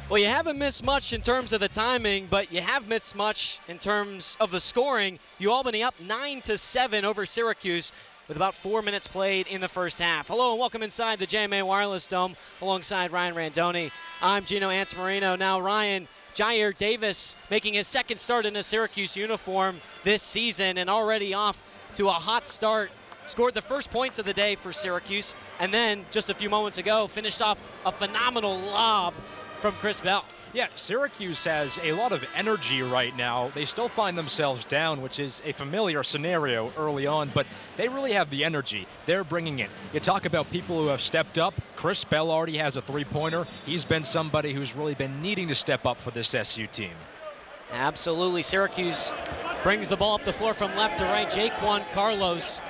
Well, you haven't missed much in terms of the timing, but you have missed much in terms of the scoring. UAlbany up 9-7 over Syracuse with about 4 minutes played in the first half. Hello and welcome inside the JMA Wireless Dome alongside Ryan Randoni. I'm Gino Antamarino. Now, Ryan, Jair Davis making his second start in a Syracuse uniform this season and already off to a hot start. Scored the first points of the day for Syracuse, and then just a few moments ago finished off a phenomenal lob from Chris Bell. Yeah, Syracuse has a lot of energy right now. They still find themselves down, which is a familiar scenario early on, but they really have the energy. They're bringing it. You talk about people who have stepped up. Chris Bell already has a three-pointer. He's been somebody who's really been needing to step up for this SU team. Absolutely. Syracuse brings the ball up the floor from left to right. Jaquan Carlos.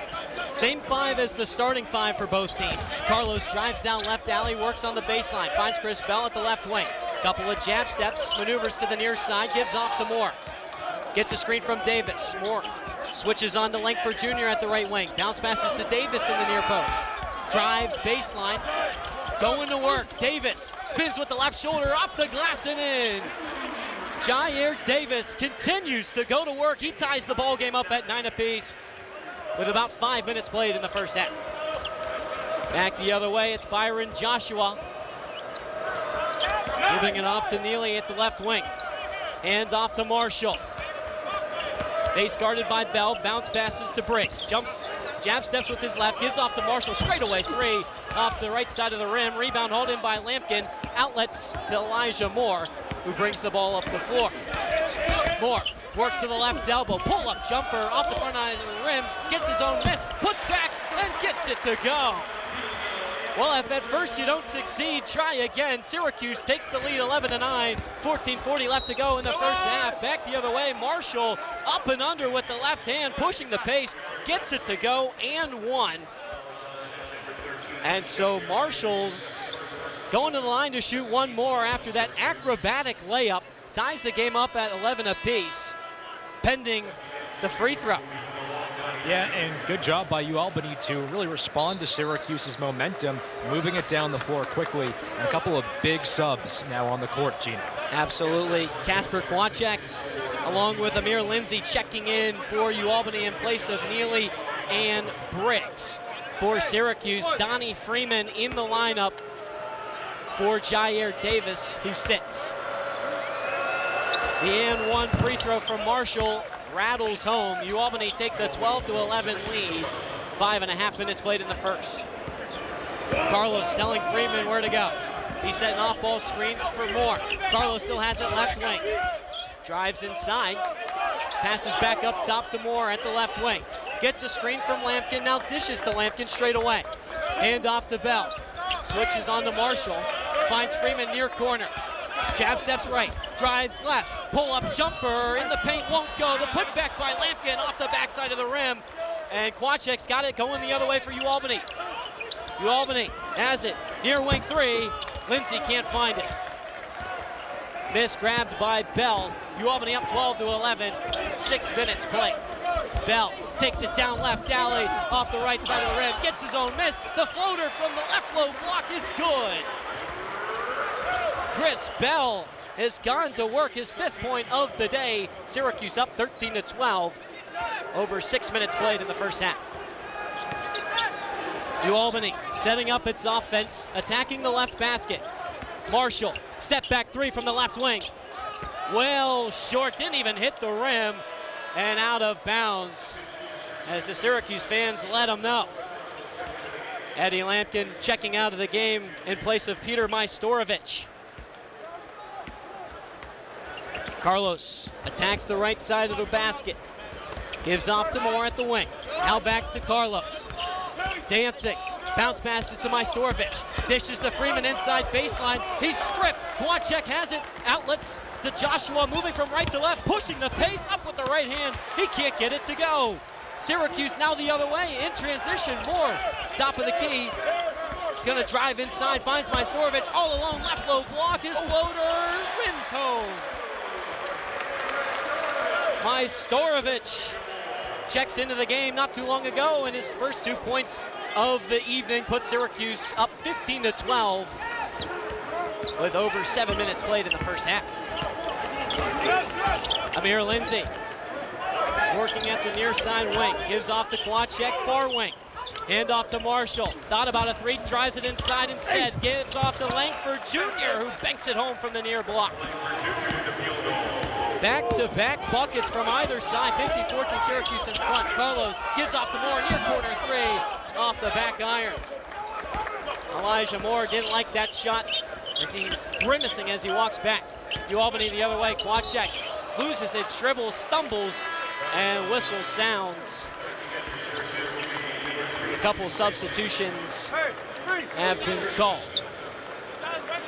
Same five as the starting five for both teams. Carlos drives down left alley, works on the baseline, finds Chris Bell at the left wing. Couple of jab steps, maneuvers to the near side, gives off to Moore. Gets a screen from Davis. Moore switches on to Langford Jr. at the right wing. Bounce passes to Davis in the near post. Drives baseline, going to work. Davis spins with the left shoulder, off the glass and in. Jair Davis continues to go to work. He ties the ball game up at 9 apiece with about 5 minutes played in the first half. Back the other way, it's Byron Joshua. Moving it off to Neely at the left wing. Hands off to Marshall. Face guarded by Bell, bounce passes to Briggs. Jumps, jab steps with his left, gives off to Marshall, straightaway three off the right side of the rim. Rebound hauled in by Lampkin. Outlets to Elijah Moore, who brings the ball up the floor. Moore works to the left elbow, pull-up jumper off the front line of the rim, gets his own miss, puts back, and gets it to go. Well, if at first you don't succeed, try again. Syracuse takes the lead 11-9, 14:40 left to go in the first half. Back the other way, Marshall up and under with the left hand, pushing the pace, gets it to go, and one. And so Marshall going to the line to shoot one more after that acrobatic layup, ties the game up at 11 apiece, pending the free throw. Yeah, and good job by UAlbany to really respond to Syracuse's momentum, moving it down the floor quickly. And a couple of big subs now on the court, Gina. Absolutely. Kasper Kwachek along with Amir Lindsay checking in for UAlbany in place of Neely and Briggs. For Syracuse, Donnie Freeman in the lineup for Jair Davis, who sits. The and one free throw from Marshall rattles home. UAlbany takes a 12-11 lead. 5.5 minutes played in the first. Carlos telling Freeman where to go. He's setting off-ball screens for Moore. Carlos still has it left wing. Drives inside. Passes back up top to Moore at the left wing. Gets a screen from Lampkin, now dishes to Lampkin straight away. Hand off to Bell. Switches on to Marshall. Finds Freeman near corner. Jab steps right, drives left, pull-up jumper in the paint, won't go. The putback by Lampkin off the backside of the rim. And Kwachek's got it going the other way for UAlbany. UAlbany has it, near wing three. Lindsay can't find it. Miss grabbed by Bell. UAlbany up 12-11, 6 minutes played. Bell takes it down left alley, off the right side of the rim, gets his own miss. The floater from the left low block is good. Chris Bell has gone to work, his 5th point of the day. Syracuse up 13-12, over 6 minutes played in the first half. UAlbany setting up its offense, attacking the left basket. Marshall, step back three from the left wing. Well short, didn't even hit the rim, and out of bounds as the Syracuse fans let him know. Eddie Lampkin checking out of the game in place of Peter Majstorovic. Carlos attacks the right side of the basket. Gives off to Moore at the wing. Now back to Carlos. Dancing. Bounce passes to Majstorovic. Dishes to Freeman inside baseline. He's stripped. Kwachek has it. Outlets to Joshua, moving from right to left, pushing the pace up with the right hand. He can't get it to go. Syracuse now the other way in transition. Moore, top of the key. Gonna drive inside, finds Majstorovic all alone. Left low block, his floater rims home. Majstorovic checks into the game not too long ago, and his first 2 points of the evening put Syracuse up 15-12. with over 7 minutes played in the first half. Amir Lindsay working at the near side wing, gives off to Kowalczyk, far wing. Hand off to Marshall, thought about a three, drives it inside instead, gives off to Langford Jr., who banks it home from the near block. Back-to-back buckets from either side, 15-14 Syracuse in front. Carlos gives off to Moore, near corner three, off the back iron. Elijah Moore didn't like that shot as he's grimacing as he walks back. UAlbany the other way, Kowalczyk loses it, dribbles, stumbles, and whistle sounds. As a couple substitutions have been called.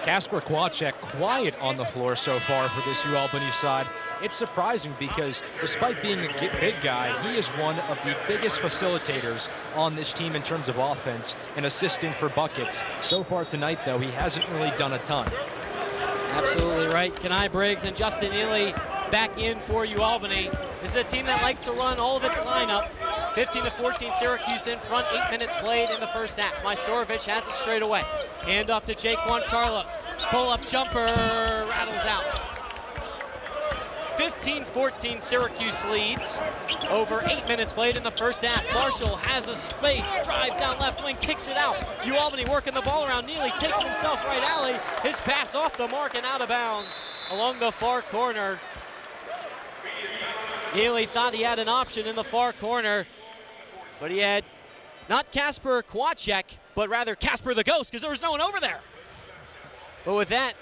Kasper Kowalczyk quiet on the floor so far for this UAlbany side. It's surprising because despite being a big guy, he is one of the biggest facilitators on this team in terms of offense and assisting for buckets. So far tonight, though, he hasn't really done a ton. Absolutely right. Kenai Briggs and Justin Neely back in for UAlbany. This is a team that likes to run all of its lineup. 15-14 Syracuse in front, 8 minutes played in the first half. Majstorovic has it straight away. Hand off to Jaquan Carlos. Pull-up jumper, rattles out. 15-14 Syracuse leads. Over 8 minutes played in the first half. Marshall has a space, drives down left wing, kicks it out. UAlbany working the ball around. Neely takes himself right alley. His pass off the mark and out of bounds along the far corner. Neely thought he had an option in the far corner, but he had not Kasper Kowalczyk, but rather Kasper the Ghost, because there was no one over there. But with that,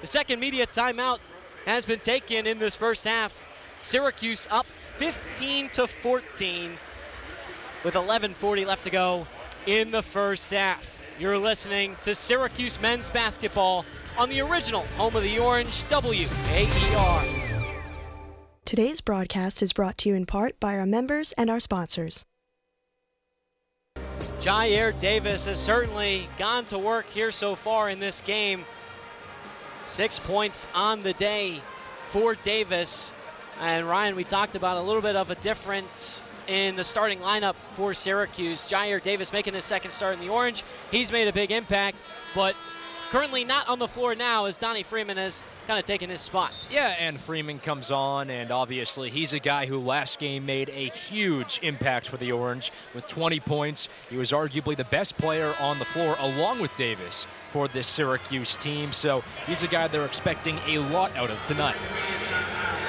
the second media timeout has been taken in this first half. Syracuse up 15-14 with 11:40 left to go in the first half. You're listening to Syracuse men's basketball on the original home of the Orange, WAER. Today's broadcast is brought to you in part by our members and our sponsors. Jair Davis has certainly gone to work here so far in this game. 6 points on the day for Davis. And Ryan, we talked about a little bit of a difference in the starting lineup for Syracuse. Jair Davis making his second start in the Orange. He's made a big impact, but currently not on the floor now as Donnie Freeman has kind of taken his spot. Yeah, and Freeman comes on, and obviously he's a guy who last game made a huge impact for the Orange with 20 points. He was arguably the best player on the floor along with Davis for this Syracuse team, so he's a guy they're expecting a lot out of tonight.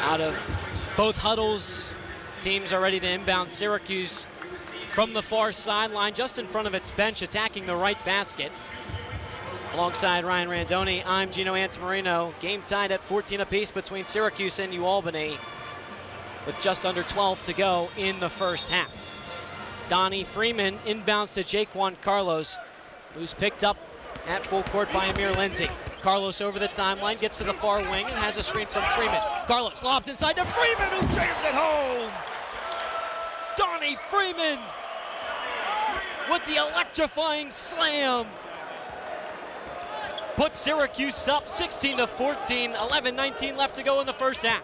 Out of both huddles, teams are ready to inbound Syracuse from the far sideline, just in front of its bench, attacking the right basket. Alongside Ryan Randoni, I'm Gino Antamarino. Game tied at 14 apiece between Syracuse and UAlbany with just under 12 to go in the first half. Donnie Freeman inbounds to Jaquan Carlos, who's picked up at full court by Amir Lindsay. Carlos over the timeline, gets to the far wing and has a screen from Freeman. Carlos lobs inside to Freeman, who jams it home! Donnie Freeman with the electrifying slam. Puts Syracuse up 16-14, 11-19 left to go in the first half.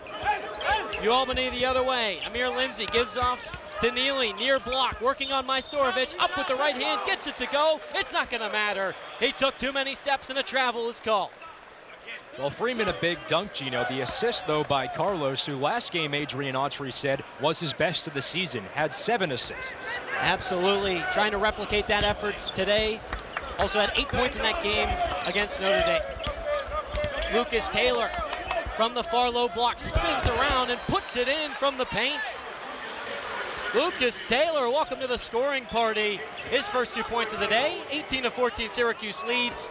UAlbany the other way. Amir Lindsay gives off to Neely, near block, working on Majstorovic, up with the right hand, gets it to go. It's not gonna matter. He took too many steps and a travel is called. Well, Freeman a big dunk, Gino. The assist, though, by Carlos, who last game Adrian Autry said was his best of the season, had 7 assists. Absolutely, trying to replicate that efforts today. Also had 8 points in that game against Notre Dame. Lucas Taylor from the far low block spins around and puts it in from the paint. Lucas Taylor, welcome to the scoring party. His first 2 points of the day. 18-14 Syracuse leads.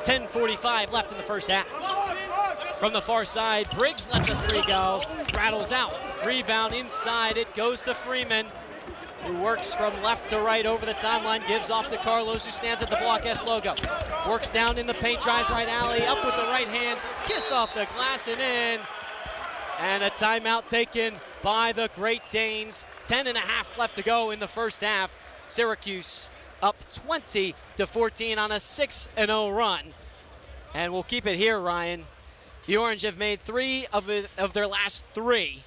10:45 left in the first half. From the far side, Briggs lets a three go, rattles out. Rebound inside, it goes to Freeman, who works from left to right over the timeline, gives off to Carlos, who stands at the Block S logo. Works down in the paint, drives right alley, up with the right hand, kiss off the glass and in. And a timeout taken by the Great Danes. 10.5 left to go in the first half. Syracuse up 20-14 on a 6-0 run. And we'll keep it here, Ryan. The Orange have made 3 of their last 3.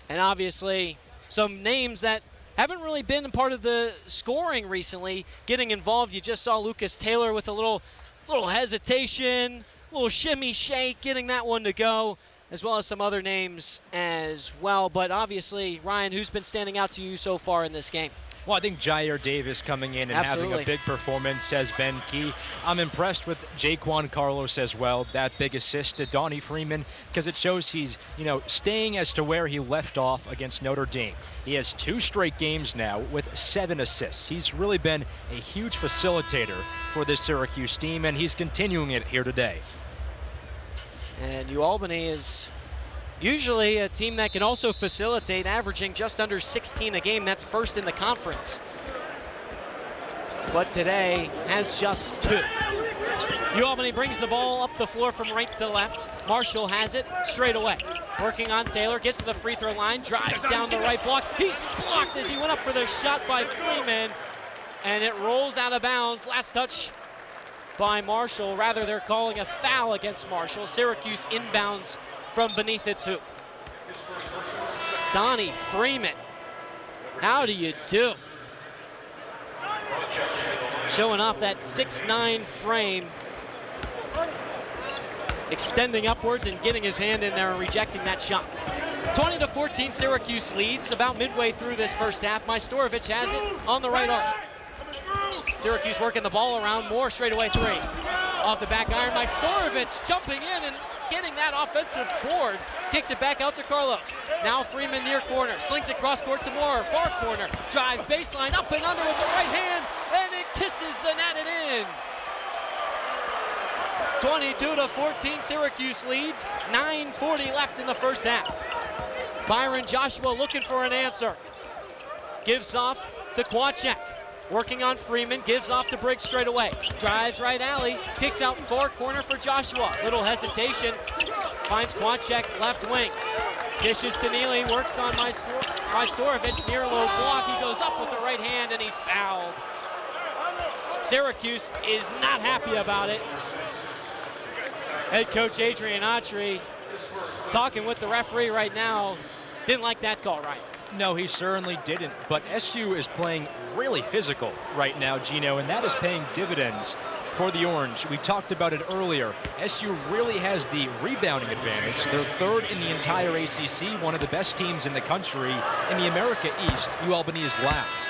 And obviously, some names that haven't really been part of the scoring recently getting involved. You just saw Lucas Taylor with a little Little hesitation, little shimmy shake, getting that one to go, as well as some other names as well. But obviously, Ryan, who's been standing out to you so far in this game? Well, I think Jair Davis coming in and having a big performance has been key. I'm impressed with Jaquan Carlos as well, that big assist to Donnie Freeman, because it shows he's, staying as to where he left off against Notre Dame. He has 2 straight games now with 7 assists. He's really been a huge facilitator for this Syracuse team, and he's continuing it here today. And UAlbany is usually a team that can also facilitate, averaging just under 16 a game. That's first in the conference. But today has just 2. UAlbany brings the ball up the floor from right to left. Marshall has it straight away. Working on Taylor, gets to the free throw line, drives down the right block. He's blocked as he went up for the shot by Freeman, and it rolls out of bounds. Last touch by Marshall. Rather, they're calling a foul against Marshall. Syracuse inbounds from beneath its hoop. Donnie Freeman, how do you do? Showing off that 6'9" frame, extending upwards and getting his hand in there and rejecting that shot. 20-14, Syracuse leads about midway through this first half. Majstorovic has it on the right arc. Syracuse working the ball around. Moore straight away 3. Off the back iron, Majstorovic jumping in and getting that offensive board. Kicks it back out to Carlos. Now Freeman near corner. Slings it cross court to Moore. Far corner. Drives baseline up and under with the right hand. And it kisses the net and in. 22-14, Syracuse leads. 9:40 left in the first half. Byron Joshua looking for an answer. Gives off to Kwachek. Working on Freeman, gives off to Briggs straight away. Drives right alley, kicks out far corner for Joshua. Little hesitation, finds Kwachek left wing. Dishes to Neely, works on Majstorovic near low block. He goes up with the right hand and he's fouled. Syracuse is not happy about it. Head coach Adrian Autry talking with the referee right now. Didn't like that call, right? No, he certainly didn't, but SU is playing really physical right now, Gino, and that is paying dividends for the Orange. We talked about it earlier. SU really has the rebounding advantage. They're 3rd in the entire ACC, one of the best teams in the country. In the America East, UAlbany is last.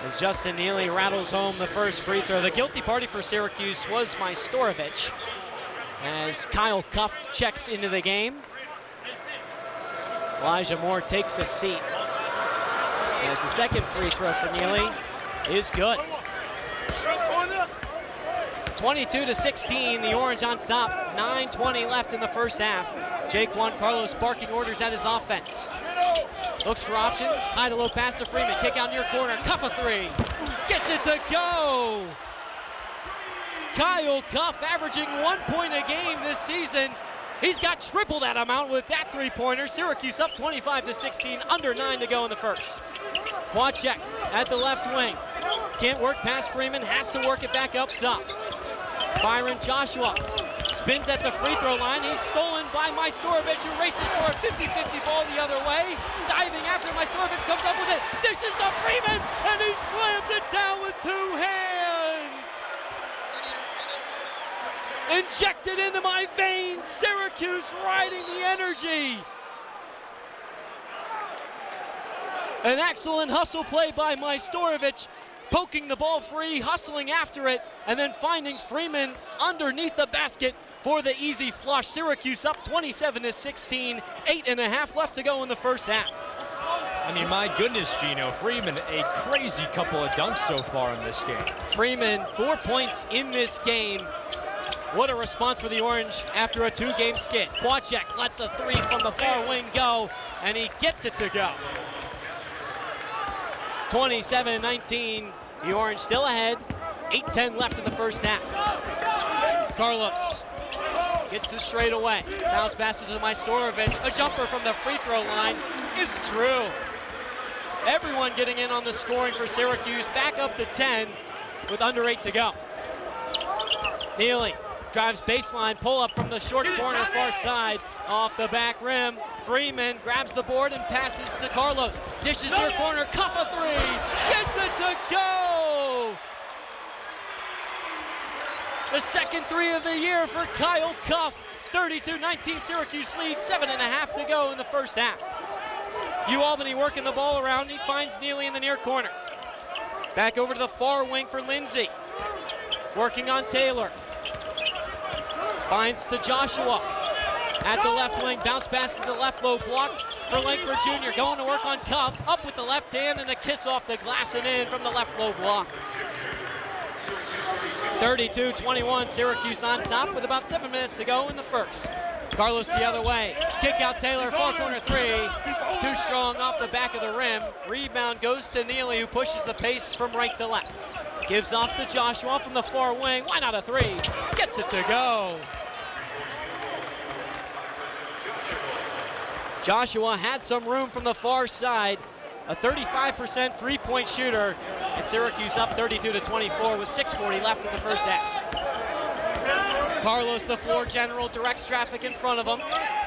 As Justin Neely rattles home the first free throw. The guilty party for Syracuse was Majstorovic, as Kyle Cuff checks into the game. Elijah Moore takes a seat. As the second free throw for Neely is good. 22-16, the Orange on top. 9:20 left in the first half. Jaquan Carlos barking orders at his offense. Looks for options. High to low pass to Freeman. Kick out near corner. Cuff a 3. Gets it to go. Kyle Cuff averaging 1 point a game this season. He's got triple that amount with that 3-pointer. Syracuse up 25-16, under 9 to go in the first. Kwachek at the left wing. Can't work past Freeman, has to work it back up top. Byron Joshua spins at the free throw line. He's stolen by Majstorovic, who races for a 50-50 ball the other way. Diving after Majstorovic, comes up with it. Dishes to Freeman, and he slams it down with 2 hands. Injected into my veins, Syracuse riding the energy. An excellent hustle play by Majstorovic, poking the ball free, hustling after it, and then finding Freeman underneath the basket for the easy flush. Syracuse up 27-16, 8.5 left to go in the first half. I mean, my goodness, Gino, Freeman, a crazy couple of dunks so far in this game. Freeman, 4 points in this game. What a response for the Orange after a 2-game skid. Kwachek lets a 3 from the far wing go, and he gets it to go. 27-19, the Orange still ahead. 8:10 left in the first half. Carlos gets this straight away. Bounce passes to Majstorovic. A jumper from the free throw line is true. Everyone getting in on the scoring for Syracuse. Back up to 10 with under 8 to go. Neely drives baseline, pull up from the short corner far side, off the back rim. Freeman grabs the board and passes to Carlos. Dishes near corner, Cuff a 3, gets it to go! The second three of the year for Kyle Cuff. 32-19, Syracuse leads, 7.5 to go in the first half. UAlbany working the ball around. He finds Neely in the near corner. Back over to the far wing for Lindsay. Working on Taylor. Finds to Joshua. At the left wing, bounce pass to the left low block for Langford Jr. Going to work on Cuff. Up with the left hand and a kiss off the glass and in from the left low block. 32-21, Syracuse on top with about 7 minutes to go in the first. Carlos the other way. Kick out Taylor, far corner three. Too strong off the back of the rim. Rebound goes to Neely, who pushes the pace from right to left. Gives off to Joshua from the far wing. Why not a three? Gets it to go. Joshua had some room from the far side. A 35% three-point shooter. And Syracuse up 32-24 with 6:40 left in the first half. Carlos, the floor general, directs traffic in front of him.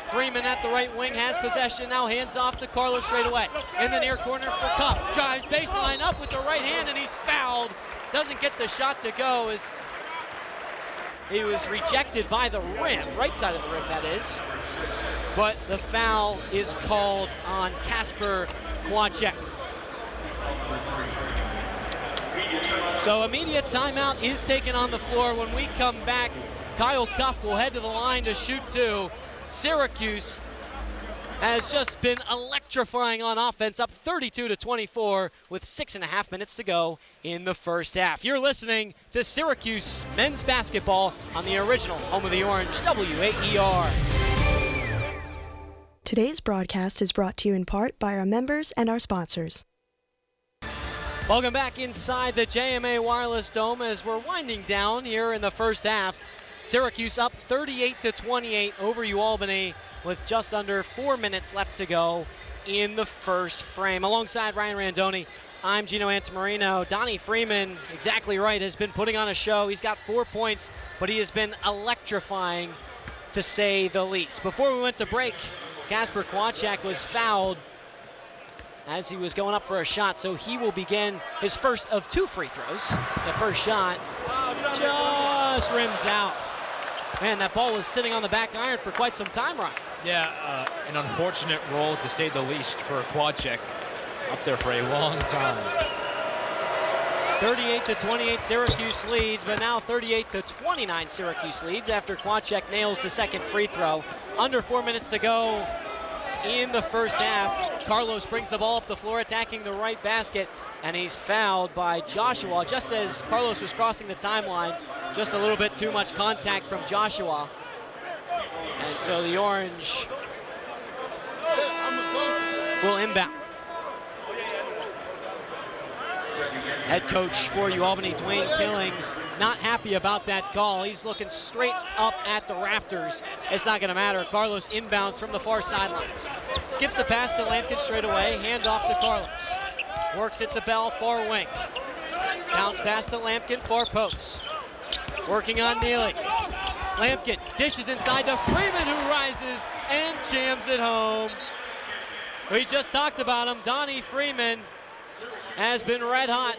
Freeman at the right wing has possession. Now hands off to Carlos straight away. In the near corner for Cuff. Drives baseline up with the right hand and he's fouled. Doesn't get the shot to go as he was rejected by the rim. Right side of the rim, that is. But the foul is called on Kasper Kwanchek. So immediate timeout is taken on the floor. When we come back, Kyle Cuff will head to the line to shoot two. Syracuse has just been electrifying on offense, up 32-24 with 6.5 minutes to go in the first half. You're listening to Syracuse men's basketball on the original home of the Orange, WAER. Today's broadcast is brought to you in part by our members and our sponsors. Welcome back inside the JMA Wireless Dome as we're winding down here in the first half. Syracuse up 38-28 over UAlbany with just under 4 minutes left to go in the first frame. Alongside Ryan Randoni, I'm Gino Antamarino. Donnie Freeman, exactly right, has been putting on a show. He's got 4 points, but he has been electrifying to say the least. Before we went to break, Kasper Kwanchek was fouled as he was going up for a shot, so he will begin his first of 2 free throws. The first shot just rims out. Man, that ball was sitting on the back iron for quite some time, Ryan. Yeah, an unfortunate roll to say the least for Kwanchek. Up there for a long time. 38-28, Syracuse leads, but now 38-29, Syracuse leads after Kwanchek nails the second free throw. Under 4 minutes to go in the first half. Carlos brings the ball up the floor, attacking the right basket, and he's fouled by Joshua. Just as Carlos was crossing the timeline, just a little bit too much contact from Joshua. And so the Orange will inbound. Head coach for UAlbany, Dwayne Killings, not happy about that call. He's looking straight up at the rafters. It's not going to matter. Carlos inbounds from the far sideline. Skips a pass to Lampkin straight away. Hand off to Carlos. Works it to Bell, far wing. Bounce pass to Lampkin, far post. Working on Neely. Lampkin dishes inside to Freeman, who rises and jams it home. We just talked about him. Donnie Freeman has been red hot.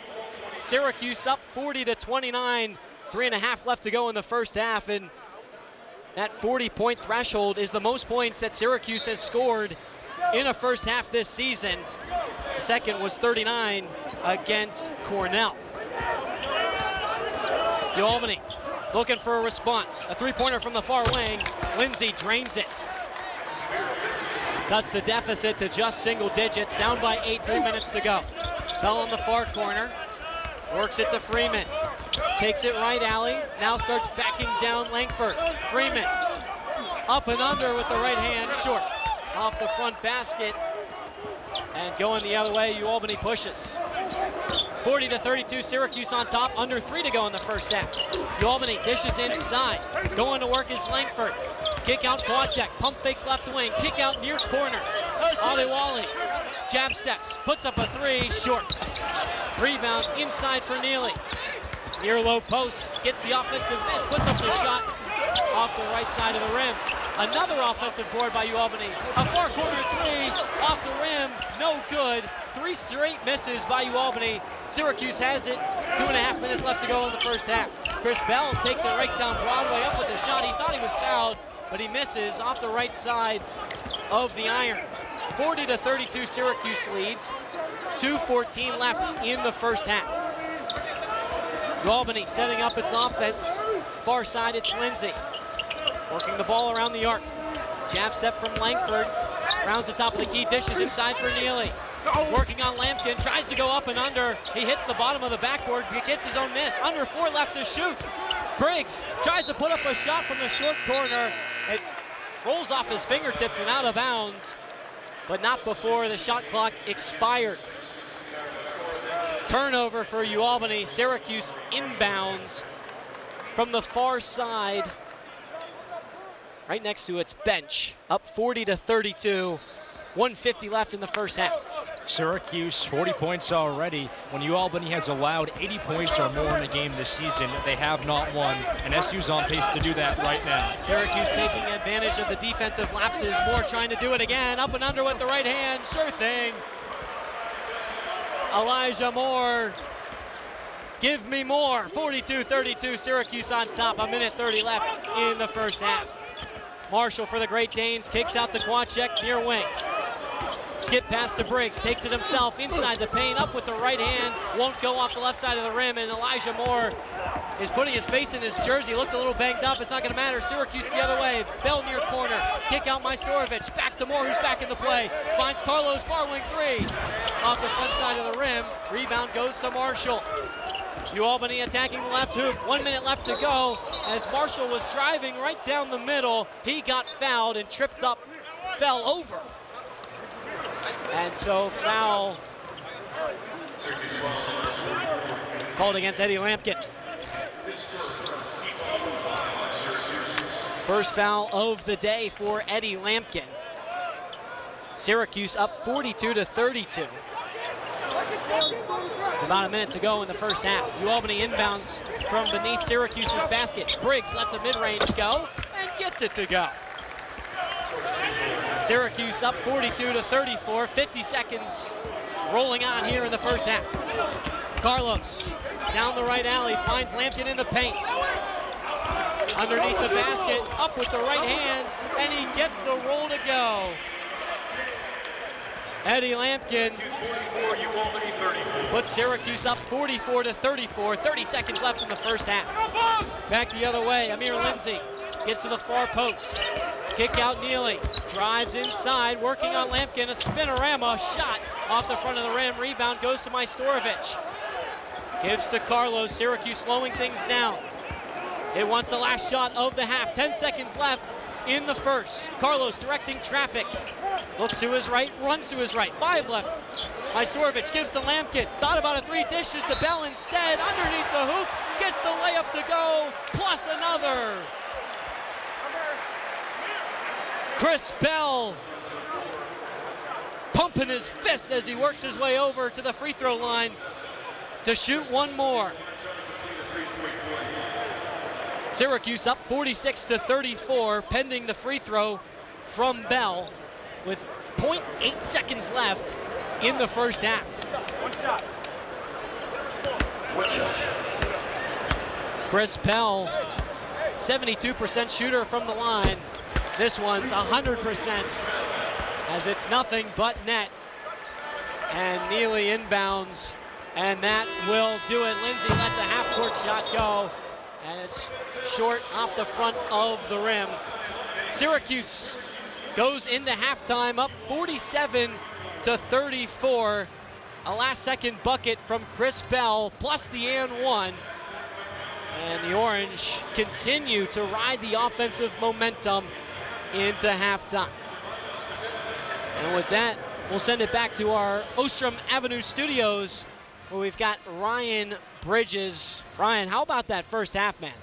Syracuse up 40-29, 3.5 left to go in the first half, and that 40-point threshold is the most points that Syracuse has scored in a first half this season. The second was 39 against Cornell. UAlbany looking for a response. A three-pointer from the far wing. Lindsay drains it. Cuts the deficit to just single digits, down by 8, 3 minutes to go. Bell on the far corner, works it to Freeman. Takes it right alley, now starts backing down Langford. Freeman, up and under with the right hand, short. Off the front basket, and going the other way, UAlbany pushes. 40-32, Syracuse on top, under 3 to go in the first half. UAlbany dishes inside, going to work is Langford. Kick out Kwanchek, pump fakes left wing, kick out near corner. Adewale, jab steps, puts up a 3, short. Rebound inside for Neely. Near low post, gets the offensive miss, puts up the shot off the right side of the rim. Another offensive board by UAlbany. A far corner 3 off the rim, no good. 3 straight misses by UAlbany. Syracuse has it, 2.5 minutes left to go in the first half. Chris Bell takes it right down Broadway, up with the shot. He thought he was fouled, but he misses off the right side of the iron. 40-32, Syracuse leads. 2:14 left in the first half. UAlbany setting up its offense. Far side, it's Lindsay. Working the ball around the arc. Jab step from Langford. Rounds the top of the key, dishes inside for Neely. Working on Lampkin, tries to go up and under. He hits the bottom of the backboard, he gets his own miss. Under 4 left to shoot. Briggs tries to put up a shot from the short corner. It rolls off his fingertips and out of bounds, but not before the shot clock expired. Turnover for UAlbany. Syracuse inbounds from the far side, right next to its bench. Up 40-32, 1:50 left in the first half. Syracuse, 40 points already. When UAlbany has allowed 80 points or more in a game this season, they have not won, and SU's on pace to do that right now. Syracuse taking advantage of the defensive lapses. Moore trying to do it again, up and under with the right hand, sure thing. Elijah Moore, give me more. 42-32, Syracuse on top, 1:30 left in the first half. Marshall for the Great Danes, kicks out to Kwachek, near wing. Skip pass to Briggs, takes it himself inside the paint, up with the right hand, won't go off the left side of the rim, and Elijah Moore is putting his face in his jersey, looked a little banged up, it's not gonna matter. Syracuse the other way, Bell near corner, kick out Majstorovic, back to Moore, who's back in the play, finds Carlos, far wing 3, off the front side of the rim, rebound goes to Marshall. UAlbany attacking the left hoop, 1 minute left to go, as Marshall was driving right down the middle, he got fouled and tripped up, fell over. And so foul called against Eddie Lampkin. First foul of the day for Eddie Lampkin. Syracuse up 42-32. About a minute to go in the first half. UAlbany inbounds from beneath Syracuse's basket. Briggs lets a mid-range go and gets it to go. Syracuse up 42-34, 50 seconds rolling on here in the first half. Carlos down the right alley, finds Lampkin in the paint. Underneath the basket, up with the right hand, and he gets the roll to go. Eddie Lampkin puts Syracuse up 44-34, 30 seconds left in the first half. Back the other way, Amir Lindsay gets to the far post. Kick out Neely, drives inside, working on Lampkin, a spinorama shot off the front of the rim. Rebound goes to Majstorovic. Gives to Carlos, Syracuse slowing things down. It wants the last shot of the half. 10 seconds left in the first. Carlos directing traffic. Looks to his right, runs to his right. 5 left. Majstorovic gives to Lampkin. Thought about a 3, dishes to Bell instead. Underneath the hoop, gets the layup to go, plus another. Chris Bell pumping his fists as he works his way over to the free throw line to shoot one more. Syracuse up 46-34, pending the free throw from Bell with 0.8 seconds left in the first half. Chris Bell, 72% shooter from the line. This one's 100%, as it's nothing but net. And Neely inbounds, and that will do it. Lindsay lets a half-court shot go, and it's short off the front of the rim. Syracuse goes into halftime up 47-34. A last-second bucket from Chris Bell, plus the and one. And the Orange continue to ride the offensive momentum into halftime. And with that, we'll send it back to our Ostrom Avenue studios, where we've got Ryan Bridges. Ryan, how about that first half, man?